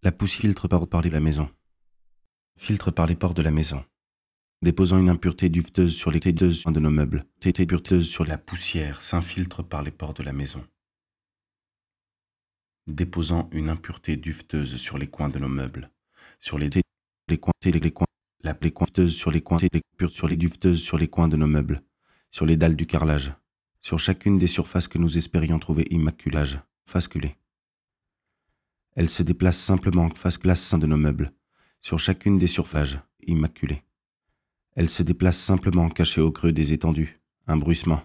La poussière filtre par la maison. Filtre par les portes de la maison. Déposant une impureté dufteuse sur les téteuses de nos meubles. Tété pureteuse sur la poussière s'infiltre par les portes de la maison. Déposant une impureté dufteuse sur les coins de nos meubles. Sur les coins, la plaie dufteuse sur les coins, sur les dufteuses sur les coins de nos meubles. Sur les dalles du carrelage. Sur chacune des surfaces que nous espérions trouver immaculage, fasculées. Elle se déplace simplement en face glace de nos meubles, sur chacune des surfaces immaculées. Elle se déplace simplement cachée au creux des étendues, un bruissement,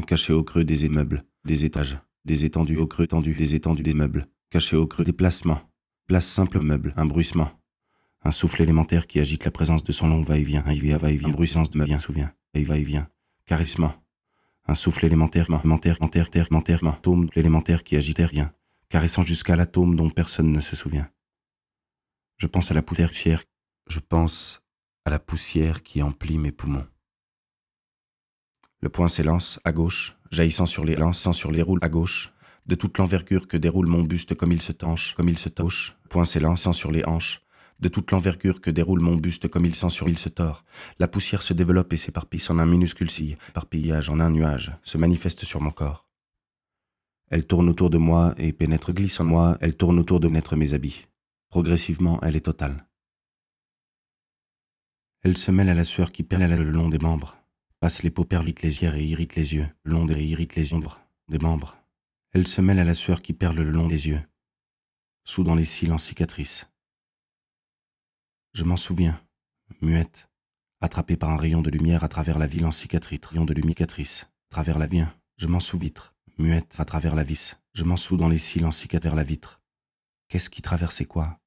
caché au creux des immeubles, des étages, des étendues au creux tendu, des étendues des meubles, caché au creux des placements, place simple meuble, un bruissement, un souffle élémentaire qui agite la présence de son long va-et-vient, va-et-vient, bruissance de ma bien souvient, et va-et-vient, caressement, un souffle élémentaire, tome l'élémentaire qui agite rien, caressant jusqu'à l'atome dont personne ne se souvient. Je pense à la poussière, qui emplit mes poumons. Le poing s'élance à gauche, jaillissant sur les roules à gauche, de toute l'envergure que déroule mon buste comme il se tanche, poing s'élançant sur les hanches, de toute l'envergure que déroule mon buste comme il se tord. La poussière se développe et s'éparpille en un minuscule sille, éparpillage en un nuage, se manifeste sur mon corps. Elle tourne autour de moi et pénètre glisse en moi, elle tourne autour de mes habits. Progressivement, elle est totale. Elle se mêle à la sueur qui perle le long des membres, passe les paupières, vite les yeux et irrite les yeux, irrite les ombres des membres. Elle se mêle à la sueur qui perle le long des yeux, sous dans les cils en cicatrices. Je m'en souviens, muette, attrapée par un rayon de lumière à travers la ville en cicatrice, travers la vitre, je m'en sous-vitre, muette, à travers la vis, je m'en sous dans les cils en cicatrice la vitre. Qu'est-ce qui traversait quoi?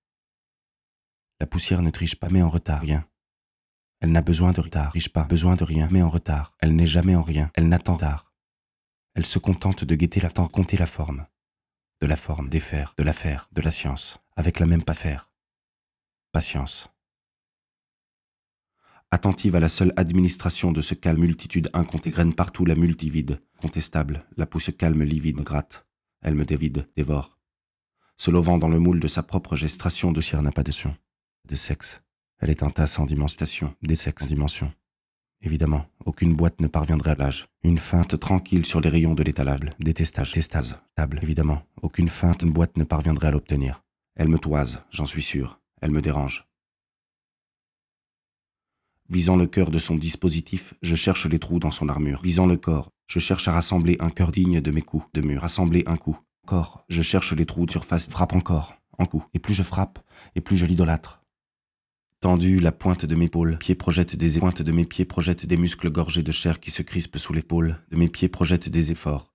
La poussière ne triche pas mais en retard, rien. Elle n'a besoin de retard, riche pas, besoin de rien, mais en retard. Elle n'est jamais en rien, elle n'attend tard. Elle se contente de guetter compter la forme. De la forme, défaire, de l'affaire, de la science, avec la même pas faire. Patience. Attentive à la seule administration de ce calme multitude incontée, graine partout la multivide, contestable, la pousse calme livide me gratte. Elle me dévide, dévore. Se lovant dans le moule de sa propre gestration, de chair n'a pas de son, de sexe. Elle est un tas sans dimension, des sexes dimension. Évidemment, aucune boîte ne parviendrait à l'âge. Une feinte tranquille sur les rayons de l'étalage, testase, table. Évidemment, aucune feinte boîte ne parviendrait à l'obtenir. Elle me toise, j'en suis sûr. Elle me dérange. Visant le cœur de son dispositif, je cherche les trous dans son armure. Visant le corps, je cherche à rassembler un cœur digne de mes coups de mur. Rassembler un coup. Corps, je cherche les trous de surface. Frappe encore, en coup. Et plus je frappe, et plus je l'idolâtre. Tendu, la pointe de mes épaules, pointes de mes pieds projettent des muscles gorgés de chair qui se crispent sous l'épaule, de mes pieds projettent des efforts.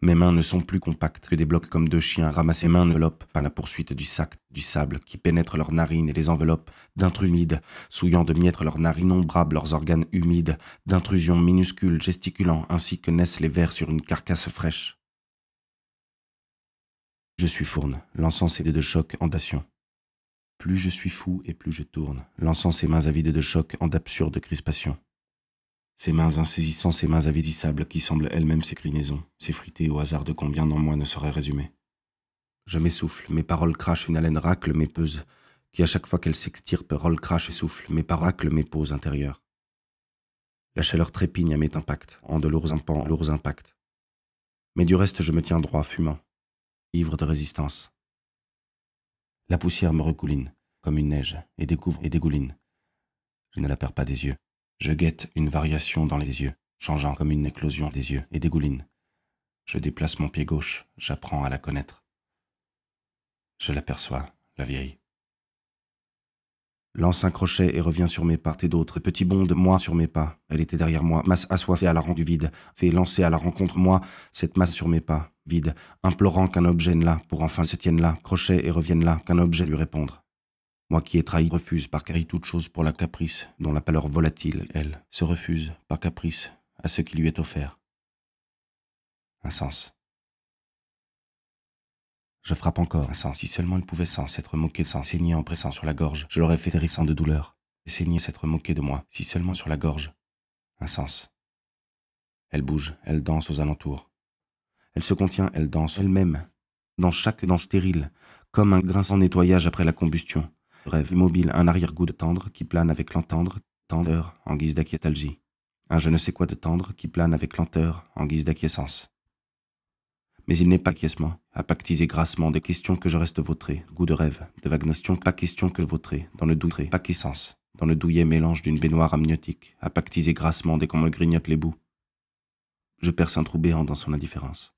Mes mains ne sont plus compactes que des blocs comme deux chiens ramassés mains enveloppent par la poursuite du sable qui pénètre leurs narines et les enveloppe d'intrus humides, souillant de miettes leurs narines innombrables, leurs organes humides, d'intrusions minuscules gesticulant ainsi que naissent les vers sur une carcasse fraîche. Je suis fourne, lançant ses dés de choc en dation. Plus je suis fou et plus je tourne, lançant ses mains avides de choc en d'absurde crispation. Ses mains insaisissant ses mains avidissables qui semblent elles-mêmes s'écrinaisons, s'effriter au hasard de combien dans moi ne saurait résumer. Je m'essouffle, mes paroles crachent, une haleine racle mes peuses, qui à chaque fois qu'elles s'extirpent, rolle, crache et souffle, mes paracles mes poses intérieures. La chaleur trépigne à mes impacts, en de lourds impacts. Mais du reste je me tiens droit, fumant, ivre de résistance. La poussière me recouline, comme une neige, et découvre et dégouline. Je ne la perds pas des yeux. Je guette une variation dans les yeux, changeant comme une éclosion des yeux, et dégouline. Je déplace mon pied gauche, j'apprends à la connaître. Je l'aperçois, la vieille. Lance un crochet et revient sur mes pas et d'autres. Petit bond de moi sur mes pas. Elle était derrière moi, masse assoiffée à la rencontre du vide. Fait lancer à la rencontre moi, cette masse sur mes pas, vide, implorant qu'un objet ne là, pour enfin se tienne là, crochet et revienne là, qu'un objet lui répondre. Moi qui ai trahi, refuse par carie toute chose pour la caprice, dont la pâleur volatile, elle, se refuse, par caprice, à ce qui lui est offert. Un sens. Je frappe encore un sens. Si seulement elle pouvait sans s'être moquée, sans saigner en pressant sur la gorge, je l'aurais fait hérissant de douleur. Et saigner s'être moquée de moi, si seulement sur la gorge. Un sens. Elle bouge, elle danse aux alentours. Elle se contient, elle danse elle-même. Dans chaque danse stérile, comme un grinçant nettoyage après la combustion. Rêve immobile, un arrière-goût de tendre qui plane avec l'entendre, tendeur en guise d'acquiestalgie. Un je ne sais quoi de tendre qui plane avec lenteur en guise d'acquiescence. Mais il n'est pas acquiescement, à pactiser grassement des questions que je reste vautré, goût de rêve, de vague notion, pas question que je vautré, dans le douillet, pas qu'essence, dans le douillet mélange d'une baignoire amniotique, à pactiser grassement dès qu'on me grignote les bouts. Je perce un trou béant dans son indifférence.